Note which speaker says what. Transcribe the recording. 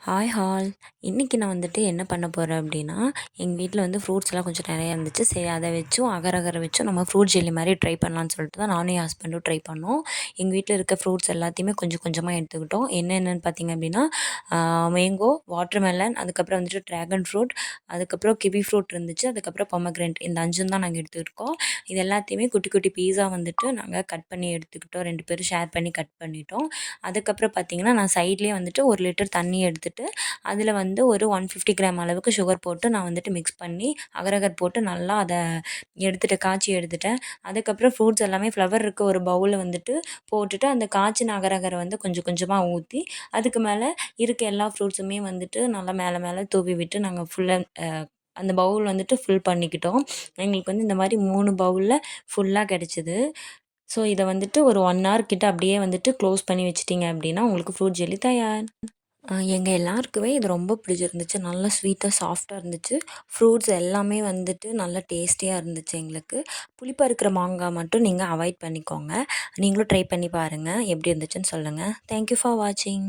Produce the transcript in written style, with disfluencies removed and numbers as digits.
Speaker 1: Hi hall. இன்றைக்கி நான் வந்துட்டு என்ன பண்ண போகிறேன் அப்படின்னா, எங்கள் வீட்டில் வந்து ஃப்ரூட்ஸ்லாம் கொஞ்சம் நிறையா இருந்துச்சு. சரி அதை வச்சும் அகர் அகரை வச்சும் நம்ம ஃப்ரூட் ஜெல்லி மாதிரி ட்ரை பண்ணலான்னு சொல்லிட்டு தான் நானும் என் ஹஸ்பண்டும் ட்ரை பண்ணோம். எங்கள் வீட்டில் இருக்க ஃப்ரூட்ஸ் எல்லாத்தையுமே கொஞ்சம் கொஞ்சமாக எடுத்துக்கிட்டோம். என்னென்னு பார்த்தீங்க அப்படின்னா, மேங்கோ, வாட்டர்மெலன், அதுக்கப்புறம் வந்துட்டு ட்ராகன் ஃப்ரூட், அதுக்கப்புறம் கிவி ஃப்ரூட் இருந்துச்சு, அதுக்கப்புறம் பொமக்ரேனட். இந்த 5ம் தான் நாங்கள் எடுத்துக்கிட்டோம். இது எல்லாத்தையுமே குட்டி குட்டி பீஸா வந்துட்டு நாங்கள் கட் பண்ணி எடுத்துக்கிட்டோம். 2 பேரும் ஷேர் பண்ணி கட் பண்ணிட்டோம். அதுக்கப்புறம் பார்த்தீங்கன்னா, நான் சைட்லேயே வந்துட்டு 1 லிட்டர் தண்ணி எடுத்துட்டு அதில் வந்து ஒரு 150 கிராம் அளவுக்கு சுகர் போட்டு நான் வந்துட்டு மிக்ஸ் பண்ணி அகரகர் போட்டு நல்லா அதை காய்ச்சி எடுத்துட்டேன். அதுக்கப்புறம் ஃப்ரூட்ஸ் எல்லாமே ஃப்ளவர் இருக்க ஒரு பவுலில் வந்துட்டு போட்டுட்டு அந்த காய்ச்சின அகரகரை வந்து கொஞ்சம் கொஞ்சமாக ஊற்றி அதுக்கு மேலே இருக்க எல்லா ஃப்ரூட்ஸுமே வந்துட்டு நல்லா மேலே மேலே தூவி விட்டு நாங்கள் ஃபுல்லாக அந்த பவுல் வந்துட்டு ஃபில் பண்ணிக்கிட்டோம். எங்களுக்கு வந்து இந்த மாதிரி 3 பவுலில் ஃபுல்லாக கிடச்சிது. ஸோ இதை வந்துட்டு ஒரு 1 ஹவர் கிட்ட அப்படியே வந்துட்டு க்ளோஸ் பண்ணி வச்சிட்டிங்க அப்படின்னா உங்களுக்கு ஃப்ரூட் ஜெல்லி தயார். எங்கள் எல்லாருக்குமே இது ரொம்ப பிடிச்சிருந்துச்சு. நல்லா ஸ்வீட்டாக, சாஃப்ட்டாக இருந்துச்சு. ஃப்ரூட்ஸ் எல்லாமே வந்துட்டு நல்லா டேஸ்டியாக இருந்துச்சு எங்களுக்கு. புளிப்பா இருக்கிற மாங்காய் மட்டும் நீங்கள் அவாய்ட் பண்ணிக்கோங்க. நீங்களும் ட்ரை பண்ணி பாருங்கள். எப்படி இருந்துச்சுன்னு சொல்லுங்கள். தேங்க் யூ ஃபார் வாட்சிங்.